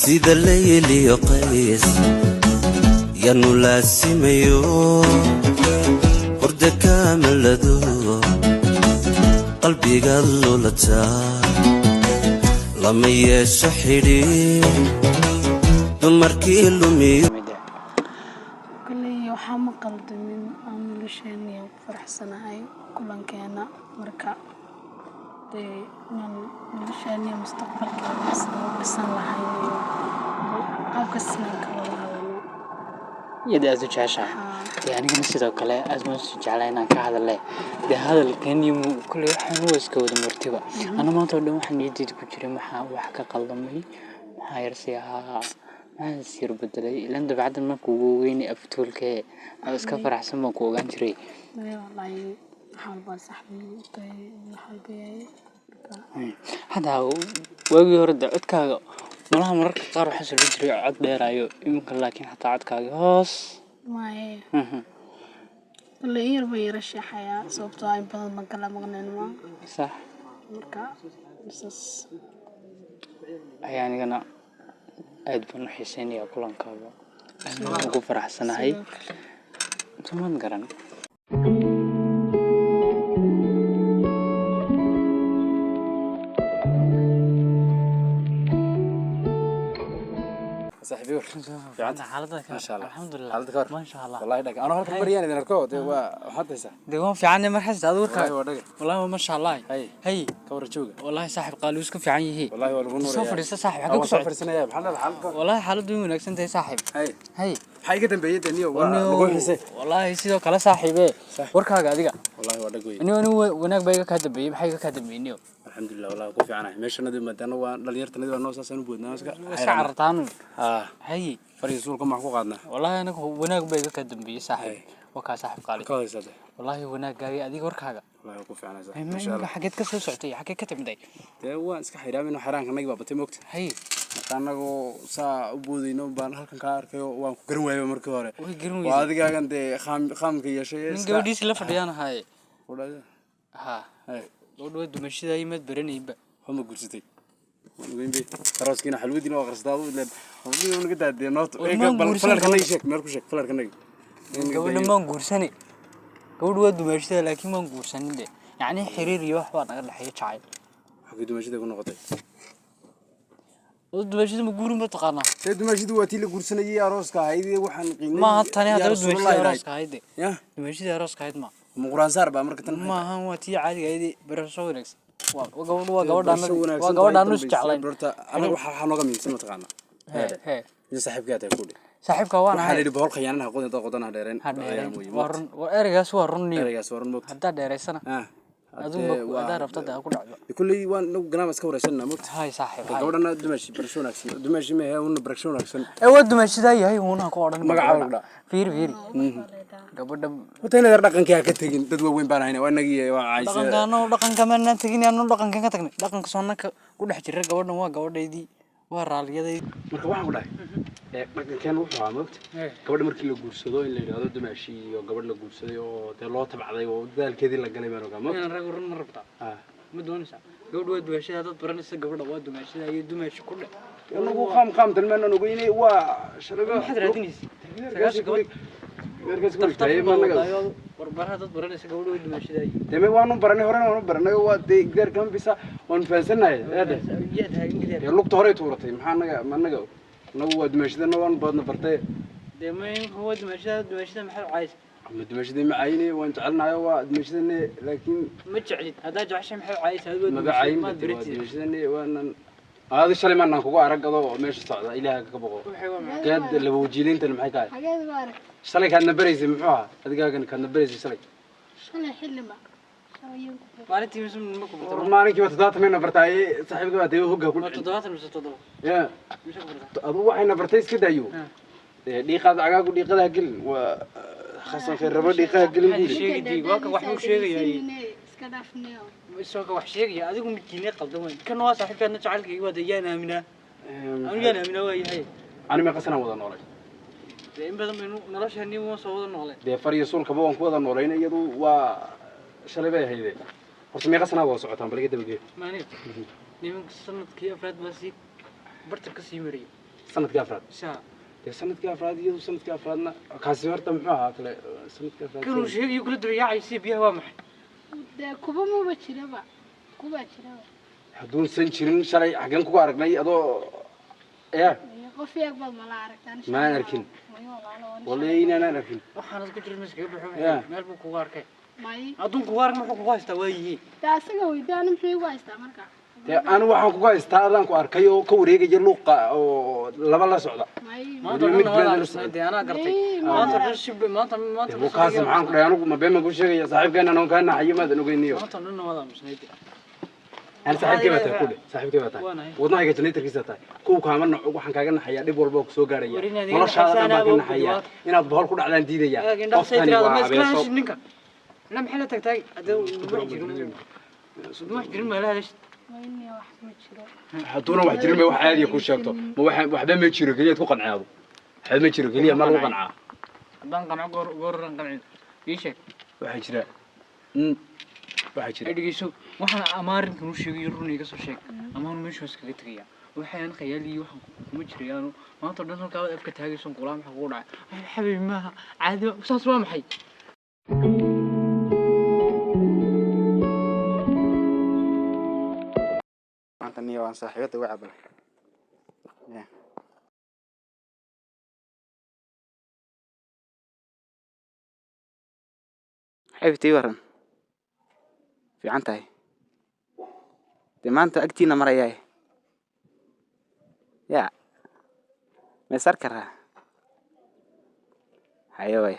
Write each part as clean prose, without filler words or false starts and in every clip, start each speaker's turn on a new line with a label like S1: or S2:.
S1: sida layli iyo qays yanu laasimayo hurda kaamalado qalbiga lulata lama yeesho xidhiir dumarkii lumiyo
S2: kuley waxaa ma qaldamin aan nolosheena ku faraxsanahay kulankeena marka nolosheena mustaqbalkeena sida dhisan lahayn qaabka sinanka wada hadalno
S3: يدي أزوج عشاء يعني نسيت أكله أزمس جعلنا كهذا هذا كان يوم كل واحد هو يسكود مرتبة أنا ما أقول لهم حن يدي تكجري محا وحكا قلبي محا يرسيها ما يصير بدلي لأن بعد ما كوجيني أفتول كه بس كفر أحسن ما كوجان جري
S2: والله حال صاحبي حال بيعي
S3: هذا وجي يرد عدك malaha mararka qaar waxa soo jiray cod dheerayo imka laakiin hataa codkaaga hoos
S2: ma la yar bay rashaxaya sababtoo ay badan ma kala maqneen ma
S3: sax
S2: marka isas
S3: ayaanigana aad baan u xiiseynaya kulankaaga aan ugu faraxsanahay tuman garan
S4: صاحبي في عندك
S3: حالتك
S4: ما شاء الله
S3: الحمد لله
S4: حالتك كور
S3: ما شاء الله
S4: والله يدك انا هلك مريان اذا نركو وحط هسه
S3: ديوان في عندي مرحز ادورك والله ما شاء الله
S4: هي كور جوجا
S3: والله صاحب قالوا اسكو في عيني
S4: والله ولا نور
S3: سفر صاحب حقك
S4: سفر سنه يا بحال حالك
S3: والله حالته وناكسن تاي صاحب هي
S4: حاجه دنبيده نيو حسين
S3: والله سيدو كلا صاحبه وركاغا adiga
S4: والله waa dhagay
S3: inuu wanaag bayga ka dambeeyay maxay ka dambeeyay
S4: الحمد لله والله ku fiicanahay meeshanadu madana waa dhalinyartanadu waa noo saasan boodnaa iska
S3: saartaan
S4: hay fariisuulka ma ku qaadna
S3: والله anagu wanaag bayga ka dambeeyay saaxib waka saaxib qaali والله wanaagaaga adiga warkaaga
S4: والله ku fiicanahay
S3: ما شاء الله xageed ka soo soctay xageed ka timday
S4: waan iska xiraamino xaraankanagi baa batay moogta
S3: hay
S4: anagu saa u boodayno baan halkan ka arkay waan ku garan waayay markii hore waa adigaagan khamka yeeshay
S3: nin gabadhiis la fadhiyaan hay
S4: wadaada
S3: hay gabadhu dumashada imad baranayba
S4: homa gursatay weynbe tarooskina xalwadiina waa qarsadaa ila hawliyo naga daadee noot bal falarkan ay sheeg meel ku sheeg falarkan ay
S3: gabadhu ma guursani gabadhu waa dumashada laakiin ma guursanin de yani xiriir iyo wax baa naga dhaxay jacayl
S4: xaqi dumashada ku noqotay
S3: dumashada ma guurin ba taqaana
S4: dumashadu waa tii la guursanayay arooska ahayd waxaan qiimay
S3: ma tani hada dumashada arooska ahayd
S4: ya
S3: dumashada arooska ahayd ma
S4: quraan saar ba marka tan
S3: ma ahan waa tii caadiga ahayd barasho wanaagsan waa gabadhan is jeclayn
S4: anaga waxa nooga miinsan taqaana in saaxiibkaad ay ku dhig
S3: saaxiibka waan
S4: waxa la yiri boqol khiyaanaha qodana dheereen
S3: waa eragaas waa run hadda dheereysana aduu wada rabtada ku dhacdo
S4: kulli waan nagu ganaam iska wareysana moogta
S3: hay saaxiib
S4: gabadhana dumashi barasho wanaagsan dumashi ma hay una barasho wanaagsan
S3: waa dumashida yahay una ku odhan
S4: magaca
S3: fiir gabadha
S4: wata inay dhaqanka ka tagin dad weyn baan hayna waa nagi waa caayisa
S3: dhaqanka ma aan tagin aan dhaqanka ka tagnay dhaqanka soonaka ku dhex jira gabadhan waa gabadhaydii waa raaliyadaydi
S4: marka waxaan ku dhahay dhaqankan wuxuu ahaa moogta gabadha markii la guursado in la yiraahdo dumashi iyo gabadh la guursaday oo loo tabcaday oo dadaalkeedii la galay baan ogaa moogta
S3: rag run rabta ma doonaysa gabadhu waa dumashada dad baranaysa gabadha waa dumashada iyo dumashi ku dhex
S4: anagu qaam talmaan anagu inay waa sharago
S3: maxad raadinaysa sagaasha gabadh warbaraha dad baranaysa gabadhu waa dumashada
S4: deme waanu baranay horena waanu baranay waa deegaar kan bisa waan fahansanahay lugta hore tuuratay maxaa naga nagu waa dumashadana waan baadna bartay
S3: deemeen huwa dumashada maxay caayis
S4: ama dumashada ma caayine waan jecelnahay waa dumashadana laakiin
S3: ma jeclid hadaa jeceshay maxay caayis hadii
S4: ma dumashadana waanan هذا الشيء ما نكوك أرجعه ماشي صعد إلى كبقو كاد لو جيلين تن معي كاي سلك كان نبريز محوها هذا كان نبريز سلك
S2: شلون حلمة
S3: مالتي مسلم مكو
S4: ما أنا كي بتضاط منه برتاي صاحبك بعد هو كل
S3: تضاط مش تضاط
S4: يا أبو واحد برتايس كده يو دي خذ عجاج ودي خذ هجل وخاصة في الربع دي خذ هجل
S3: شيء دي واقع واحد شيء يعني isoo wax sheegaya adigu midkiina qaldan weyn kan waa saaxiibkeena jacaylkayga waa deeyaana amina waa yahay
S4: ani ma qasana wada noolay
S3: in badan baynu nolosheeni waa soo wada noolay
S4: de fariyo sulkaba waan ku wada noolayna iyadu waa shalay bay hayde horta ma qasana wada socotaan bal iga dabagee
S3: maani nimanka sanadkii afraad baa si barta ka sii mariyay
S4: sanadkii afraad
S3: saa
S4: dee sanadkii afraad iyadu sanadkii afraadna kaasi horta muxuu ahaa kale sanadkii afraad
S3: kanuu sheegayo kula dabayaacaysa biyaha waa maxay
S2: dee kuba maba jiraba kubaa jiraba
S4: hadduunsan jirin shalay xageen kugu aragnay adoo
S2: qof yaag baad mala aragtaan
S4: maan arkin wallahi inaan arkin
S3: waxaanad ku jirin iskaga baxo
S4: Yeah.
S3: meel buu kugu arkay
S2: may
S3: adduun kugu arag muxuu kugu haystaa waa yihiin
S2: taa asaga weydaan muxuu igu haystaa marka
S4: dee anu waxaan kugu haystaa adaan ku arkay oo ka wareegaya luuqa oo laba la socda
S2: may
S3: maanta
S4: mid
S3: dhan
S4: been
S3: waa
S4: la
S3: lasnayd anaa gartay
S2: Ee,
S3: maanta dhan shib maanta
S4: kaasi maxaan ku dhahay anigu ma been baan ku sheegaya saaxiibkeena anoon kaa naxayo maadan ogeyniyo
S3: maanta dhan waa lasnayd
S4: أنا صاحبك ما تقول صاحبك ما تقول
S3: وأنا.
S4: والله قلت لي تركيزة تاي كوك عملنا وحن كأجنا حياة دي بول بوكس وقارية
S3: ورينا دي
S4: والله شاء الله
S3: حسنا
S4: ما كنا
S3: أبو
S4: حياة
S3: بدوات.
S4: إن الظهر كله على نديدة يا
S3: لكن ده سيد هذا ما يسكنش منك لا محل تكتاي هذا ما يجرم ما لهش
S2: may wax ma jiro
S4: حطونا واحد جرمي واحد عادي يكون شاطر ما واحد ما يشيله كلية تكون عاضو حد ما يشيله كلية ما له قنعة
S3: بان قنع قور قنع يشك
S4: واحد شراء واحد شراء
S3: أديكيسو وحنا أمارن كنوش يجرون يقصوا شيء أمارن مش بس كذي تغيا وحين خيالي وحن مجريانو ما تقدر نلقى أفكار هاي سون كلام حقونا حبيبي ما عادي وصاص ما محي
S5: أنت نيو عن صاحبته وعبله حبيبتي ورن في عنتهي دي ما أنت أكتينا مرة جاي يا ما يسركرها حيوي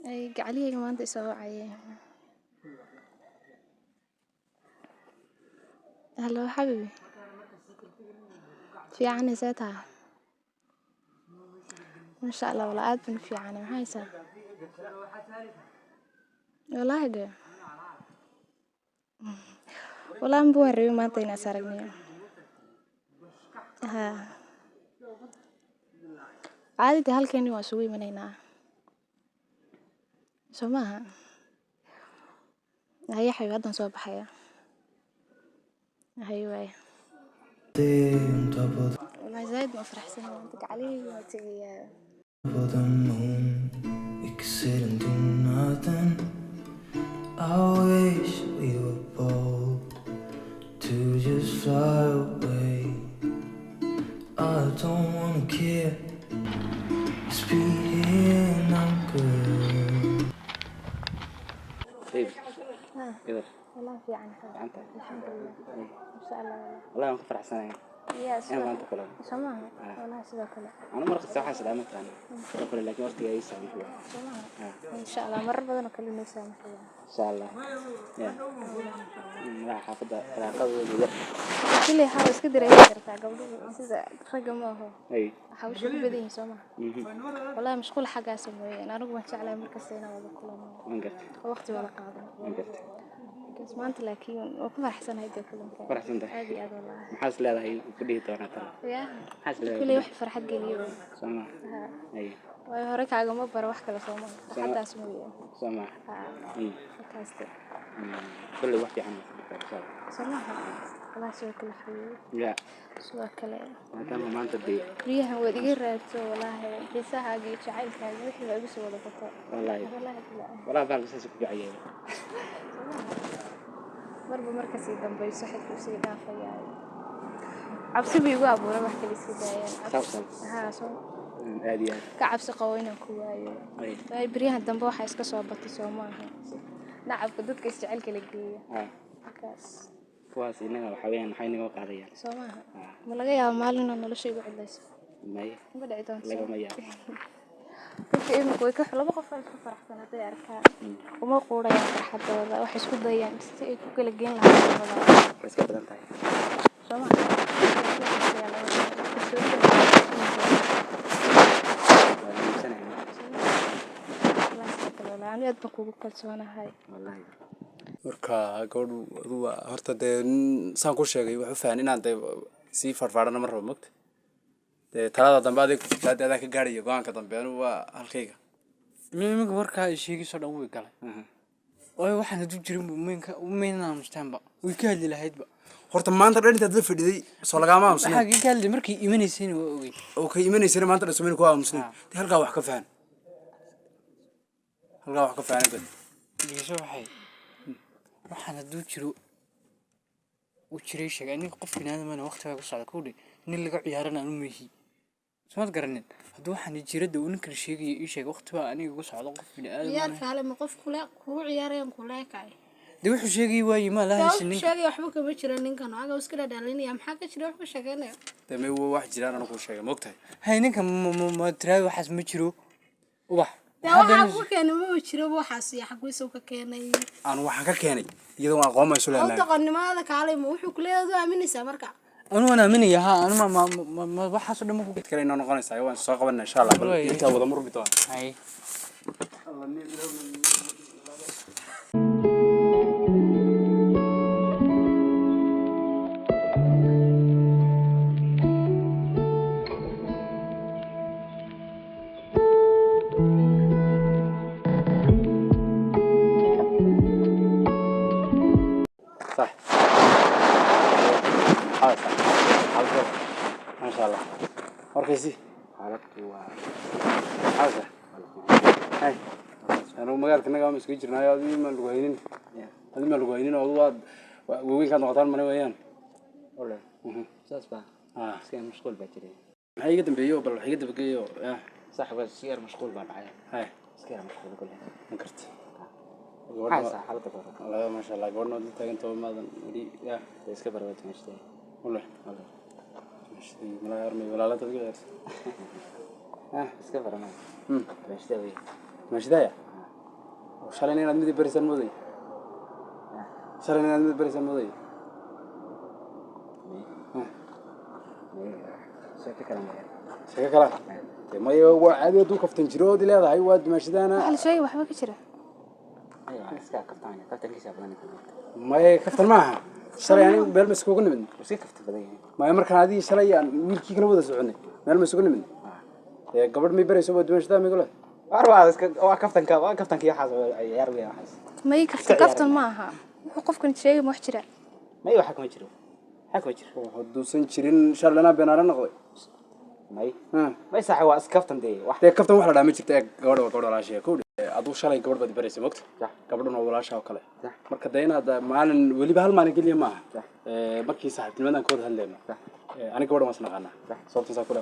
S2: ay gacaliyayga maanta isoo wacayay hallo xabibi fiican see taha masha allah wala aad ban fiican maxaa haysaa wallaahi de wallaahi ma waan rabay maanta inaas aragniyo ha caadida halkeeni waan isugu imanaynaa soo maaha haya xabiib haddan soo baxaya hayo waaya والله زايد ما فرح سنة وانتك عليه ما تجي
S6: For the moon, we could sit and do nothing. I wish we were bold to just fly away. I don't wanna care. Just be here and I'm good.
S5: طيب
S2: ها
S5: كده
S2: والله في عنها
S5: أنت
S2: الحمد لله إن شاء الله
S5: والله ما فرح سنة
S2: يا
S5: أنا ما
S2: سلام
S5: أنت كلام
S2: سماها والله سيدا كله
S5: أنا مرة ساعة سلامة أنا أقول لك مرتي أي سنة
S2: سماها إن شاء الله مرة بدنا كلنا نسامح
S5: إن شاء الله يا راح أخذ قوي
S2: كل حاجة كده رأيك ترتاح قبل سيدا رقم ما هو
S5: أي
S2: حاول شو بدين سماها والله مش كل حاجة أسويها أنا رقم إن شاء الله مركز سنة ولا كلنا
S5: من قلت
S2: وقتي ولا قاعدة
S5: من قلت
S2: بس ما أنت لكن وكم أحسن هيدا كلهم
S5: فرح سنة
S2: هذه هذا والله
S5: محاس لا هي كله تورنا ترى
S2: يا
S5: محاس
S2: كل
S5: لا
S2: واحد فرحة قليل
S5: سما أي
S2: وهوريك على ما برا واحد كلا سوما حتى اسمه
S5: سما
S2: فكاستي
S5: كل واحد عنه
S2: سماها الله سوى كل حبيب
S5: لا
S2: سوى كلا
S5: هذا ما أنت دي
S2: ريها ودي رأيته والله لسه هاجي شعيل هاجي وحي بس ولا بطل
S5: والله
S2: والله لا
S5: ولا بعرف أساسك بعيال
S2: مرة مركزي جنبي يصحك وسي دافع يعني عبسي بيجوا أبو ربح كل سيدايا
S5: سوسن
S2: ها سو
S5: هذه
S2: كعبسي قوينا كوايو
S5: أي
S2: هاي بريها الدنبا waxaa iska soo batay Soomaaliya nacabka dadka isjecelka la geeyo kaas
S5: kuwaas inaga waxa weeyaan waxay naga qaadayaan
S2: Soomaaliya ma laga yaabo maalin inuu noloshaygu cidlayso
S5: may
S2: ma dhici doonto
S5: laga ma yaabo
S2: dadka imika way ka laba qof ay ku faraxsan haday arkaan uma quurayaan farxadooda wax isku dayaan si ay ku kala geen lahaayeen
S5: iska badan tahay
S2: أنا أدبك وبكلسونا هاي
S5: والله
S4: marka gabadhu adu horta dee saan ku sheegay wuxuu fahmin inaan dee sii farfaarana mar rabo mogta dee talada dambe adig adaa ka gaarayo go-aanka dambe anigu waa halkayga
S3: iminka warkaa sheegiisoo dhan way galay way waxaan haduu jirin umeynaa mustaanba way ka hadli lahaydba
S4: horta maanta dhan intaad la fadhiday soo lagama aamusnay
S3: waxa ka hadli markii imanaysiin waa ogay
S4: oo ka imanaysan maanta dhan ku aamusnay halka wax ka faham halka wax ka faham
S3: diiso waxaan haduu jiro u jiray sheegay aniga qof binaadamana waqtiga ku socda ku dhig nin laga ciyaarana aanu meehi سمعت قرنين هدو حن جيرد ونكر شيء يشيء وقت بقى أنا يقص على قف من آدم
S2: عيار فعلا موقف كل عيارين كلها كاي
S3: ده وحش شيء واي ما له سنين
S2: شيء يحبك بيشرا نين كانوا عجوا وسكلا دالين يا محاكة شرا يحبك شغالة
S4: تمام هو واحد جيران أنا كل شيء مقطع
S3: هاي نين كم ما تراوي حس مشرو وح
S2: ده واحد كان ما مشرو وحس يا حق ويسوق كاني
S4: أنا واحد كاني يدو ما قام يسولي
S2: أو تقني ما هذا كعلي موحو كل هذا أمين سامركع
S3: أنا من ياها أنا ما بحس إنه ممكن
S4: كلنا نقول سايوان ساقبنا إن شاء الله بل أنت أبغى مر بتوع
S3: هاي
S4: صح ما شاء الله وركيسي حالته حاجة هاي أنا مقالك إنك عم تسوي جرنا هذه ما لقينين هذه ما لقينين أول وين كان غطان من ويان
S5: ولا ساسبا سير مشغول بكري
S4: هاي قدم بيو بل هاي قدم بيو
S5: صح بس سير مشغول بعد
S4: هاي
S5: سير مشغول كلها
S4: مكرت
S5: حاسة حالته
S4: والله ما شاء الله قولنا دي تاجن تو ماذا ودي يا
S5: تسكب بروت مشتي
S4: والله مشتي ملا يرمي ولا لا تلقى
S5: تسكب برا مشتي وي
S4: مش دايا وشالني أنا مدي بريسان مودي شالني أنا مدي بريسان مودي شكرا كلام ما يو عادي دوك في تنجرود لا هاي واد ماشي دانا
S2: هل شيء وحبك كشرا
S5: أيوة اسكا كفتانية كفتان كيس أبغاني
S4: ما يكفتر معها شري يعني بيلمس كوكن من
S5: وسي كفت بدي
S4: ما يمرك هذه شري يعني ويلكي كنا ودا سعني بيلمس كوكن من يا قبل ما يبري سوى دمشق ده ما يقوله
S5: أروح اسكا كفتان كي حاس يروي حاس
S2: ما يكفي كفتن معها وقف كنت شيء محجرة
S5: ما يو حكم يجرو حكم يجرو
S4: حدوسن شيرين شر لنا بينارنا نقضي
S5: ما يصح هو اسكفتن دي
S4: واحد كفتن واحد لا مجرت قبل لا شيء كود aduu shalay gabadh baad baraysa waqti gabadhuna walaasha oo kale marka deena maalin waliba hal maalin kaliya ma aha markii saaxiibtinimadan kood hadleeno aniga gabadh waan isnaqaanaa sababta saa kula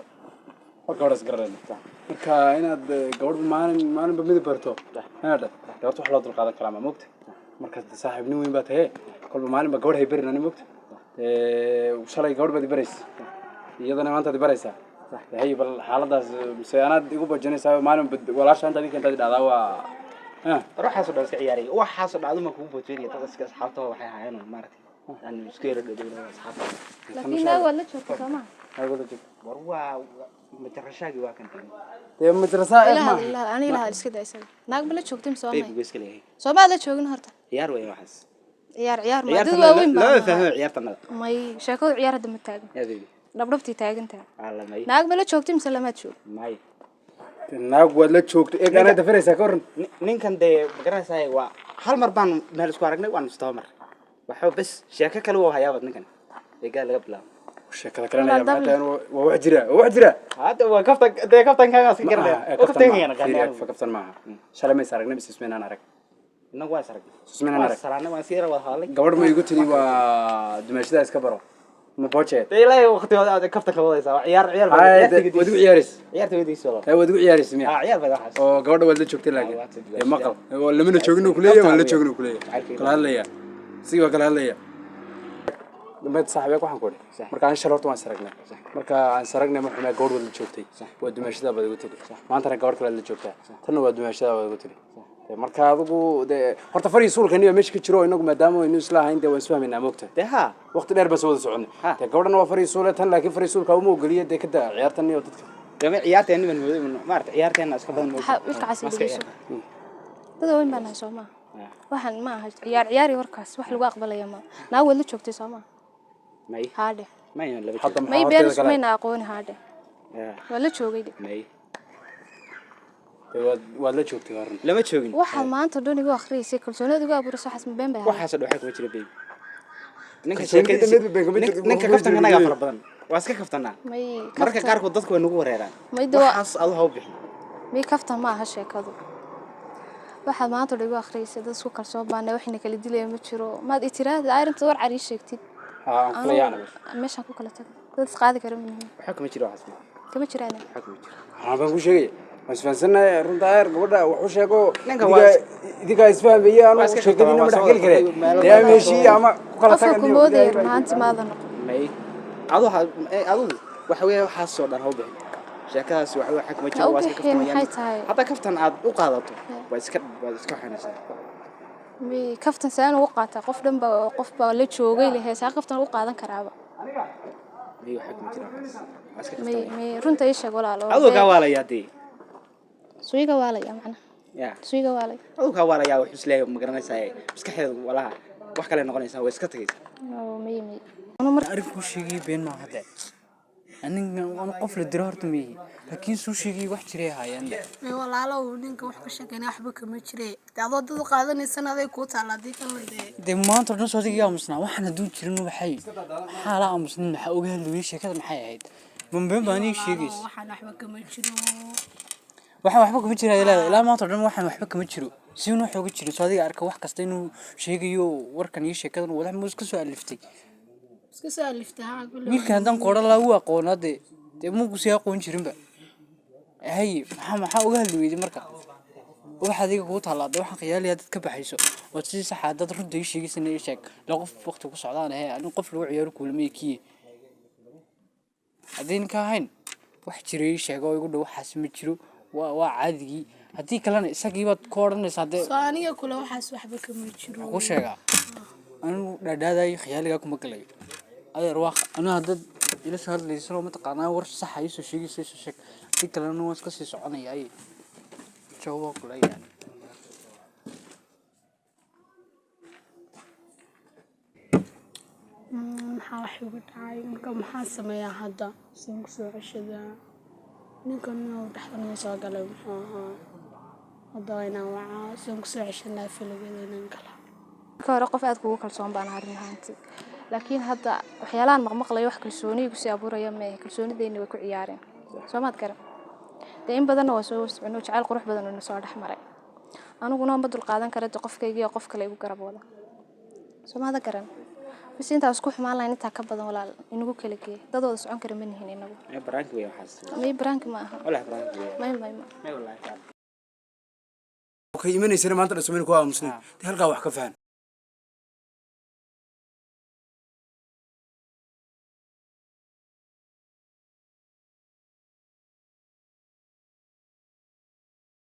S4: marka hore isgaranayn marka inaad gabadh maalin ba mid barto hada gabadh wax loo dul qaadan karaa ma moogta marka saaxiibnin weyn baad tahay kolba maalin ba gabadh hay barinani moogta shalay gabadh baad baraysa iyadana maanta aad baraysaa هي بالحالة سيانات يقول بجنسها ما لهم ولا شيء أنت ذيك أنت دعوة
S5: روح حاسب بس عياري وحاسب عدو ما كوب بتويني تقص أصحابته وحياة هنا مرتي أنا مسكير اللي أصحابه
S2: لكن لا ولا شو كمان
S4: أقول لك
S5: بروا مترشاقي واكن
S4: تاني مترشاقي
S2: لا لا أنا لا هالسكت أيسر ناقبل لا شوكتي مسوي
S5: بيبي بس كله
S2: سوما لا شوكين هرتا
S5: عيار وين واحس
S2: عيار ما دوا وين
S5: لا فهم عيار تنا
S2: ما شاكو عيار دم التاج
S5: يا بيبي
S2: لبربتي تاجنتها
S5: على ماي
S2: ناقبل لا شوكتي مسلمات شو
S5: ماي
S4: naag waad la joogtay ee kana dafaraysa ka waran
S5: ninkan de magaranaysaa waa hal mar baan meel isku aragnay waan istamar waxa bas sheeko kale oo hayaabad ninkan ee gaal laga bilaabo
S4: sheekada kale waa wax jira
S5: hada waa kaftan kaaga iska garanaya
S4: kaftan maaha shalay ma aragnay bis ismeenaan arag
S5: inagu waa aragnay
S4: ismeenaan arag
S5: salaana waan siira wada hadlay
S4: gabadh ma igu tiri waa dumashada iska baro ما بوجه.
S5: إلهي وقتي هذا كفتك لوضع سوا عيار
S4: ودو عيارس.
S5: عيار تودي سوا.
S4: هاي ودو عيارس مية.
S5: عيار بدأ حس.
S4: أو قبل ولا شوكتي لكن. مقل. ولا منو شوكنو كلية ولا شوكنو كلية. كل هالليا. سيوا كل هالليا. لما تصاحبك واحد كوري. مركان شرط وان سرقنا. مركان سرقنا محنا قبل ولا شوكتي. ودو ماشي بدي قلت لي. ما أنت رجعت ولا شوكتي. تنو ودو ماشي بدي قلت لي. marka adigu de horta fariis sulka niyo meeshka jiro inagu maadaama inuu isla hayn de waan isfahmaynaa moogta
S5: ha
S4: waqti dheer bas wada soconay de gabadhana waa fariis sulka tan laakiin fariis sulka uma ogoliyo de kada ciyaartan iyo dadka
S5: dama ciyaarteen man mooday maarta ciyaarteen iska badan mooday
S2: wiilka casiligiisu dad weyn baan hayso ma waxaan ma aha ciyaari warkaas wax lagu aqbalaya ma naa wada joogtay Soomaa
S5: may
S2: haade
S5: may
S2: beeris mayna aqoon haade wala joogay
S5: may
S4: waad la joogtay horn
S5: lama joogin
S2: waxaad maanta dhan igu akhriyeysay kalsoonida igu abuuraysa waxaas ma been bay ahayd
S5: waxaas dhawaa kuma jira baby ninka
S4: Kalsoonida
S5: sheekadiisa
S4: mid bay kama jirto,
S5: ninka
S4: waa
S5: kaftan
S4: jira
S5: anaga
S4: baby.
S5: fara badan waa iska kaftanaa
S2: may
S5: marka qaarkood dadku way nagu wareeraan
S2: mayda
S5: waxaas adu ha u bixin
S2: may kaftan ma aha sheekadu waxaad maanta dhan igu akhriyeysay dad isku kalsoon baana waxina kala dilay ma jiro maad i tiraahday ayrinta war cari sheegtid
S4: haa kala yaana
S2: meeshaan ku kala tag dad isqaadi kara minhu
S5: waxa kuma jiro waxaas
S2: kama jiraan
S5: waxa kuma jiro
S4: waxaan baan ku sheegay wasfansanahay runta ayar gabadha wuxuu sheego
S5: Ninka waa
S4: idiga isfahmaya
S5: waa
S4: anu
S5: iska
S4: sheekadina
S5: kaftan,
S4: ma
S5: waa
S4: dhex geli kare
S5: meelo
S4: yaa meeshii ama ku kala
S2: qofka
S4: tagan
S2: ku moodaya runaanti maada noqon
S5: may adu waxa weeye waxaas soo dhan ha u bixin sheekadaas waxa kuma jiro waa iska
S2: maxay
S5: kaftan
S2: tahay
S5: hadda kaftan aad u qaadato waa iska xanaysaa
S2: may kaftan saan ugu qaataa qof baa la joogay leh saa kaftan ugu qaadan karaaba
S5: may waxa kuma jiro waa iska
S2: may
S5: kaftan
S2: may runta ii sheeg walaalo
S5: adu ka waalaya dee
S2: suuga waalaya macna
S5: ya
S2: suuga waalay
S5: adu ka waalaya wax isleeyo ma garanaysaa maskaxdeedu walaha wax kale noqonaysaa way iska tagaysaa
S2: may anu mar
S3: arinku sheegay been ma hada aniga aan qof la diro horta miyi laakiin soo sheegay wax jiray haayaan
S7: walaalow ninka wax ka sheeganay waxba kama jiree adoo dad qaadanaysan aday ku taalaadii kan
S3: de maanta dhan soo digaa musnaa waxaan haduu jirin waxay xaala amusnin waxa ogaa luuyi sheekada maxay ahayd been baan ii sheegays
S7: waxaan waxba kama jiro
S3: waxba kuma jira ilaa maanta dhan waxaan waxba kama jiro si uu xooga jiro soo adiga arka wax kasta inuu sheegayo warkan iyo sheekadan wadax muus ka soo aliftay
S7: iska soo aliftaa
S3: wiilkan haddaan qoran lagu aqoonaa dee muugu sii aqoon jirinba hay maxaa uga hadli weyday marka waxa adiga kuu taalaada waxaan khiyaaliyaa dad ka baxayso oo si sax ah dad runta ii sheegaysan ii sheeg la qof waqti ku socdaan aniga qof lagu ciyaaro kulamay kiye hadeen ka hayn wax jiray sheego igu dhow waxaas ma jiro waa caadi hadii kalena isagii baad ku oranaysaa de
S7: soo aniga kula waxaas waxba kama jiro
S3: ku sheega anu dhaadaaday khiyaaliga kuma galay adeer wax ana dad ila soo hadlayso ma taqaanaa war sax ah soo sheegayso soo sheeg si kalena waan iska sii soconaya ay jawaab kula yani
S7: maxaa wax ugu dhacay marka maxaa sameeyaa hadda siin ku soo ceshada ninkan uu dhaxdan soo galay muxuu ahaa hadda inaan wacaa siin ku soo ceshanaa filageeda inaan gala
S2: ka hore qof aad kugu kalsoon baan arin ahaantii laakiin hadda waxyaalaan maqmaqlay wax kalsooniga si abuuraya ma kalsoonideyna way ku ciyaareen Soomaad garan in badan waa soo socno jacayl qurux badan oo soo dhaxmaray aniguna ma dul qaadan karo qofkayga iyo qof kale igu garab wada Soomaad garan bas inta isku xumaan lahayn inta ka badan walaal inagu kala geey dadooda socon kara ma nihin inagu
S5: baraanki way waxaas
S2: may baraanki ma aha
S5: wala baraanki
S2: may
S5: wallahi
S4: ka imanaysa maanta dhasmayn ku aamusnay halka wax ka faham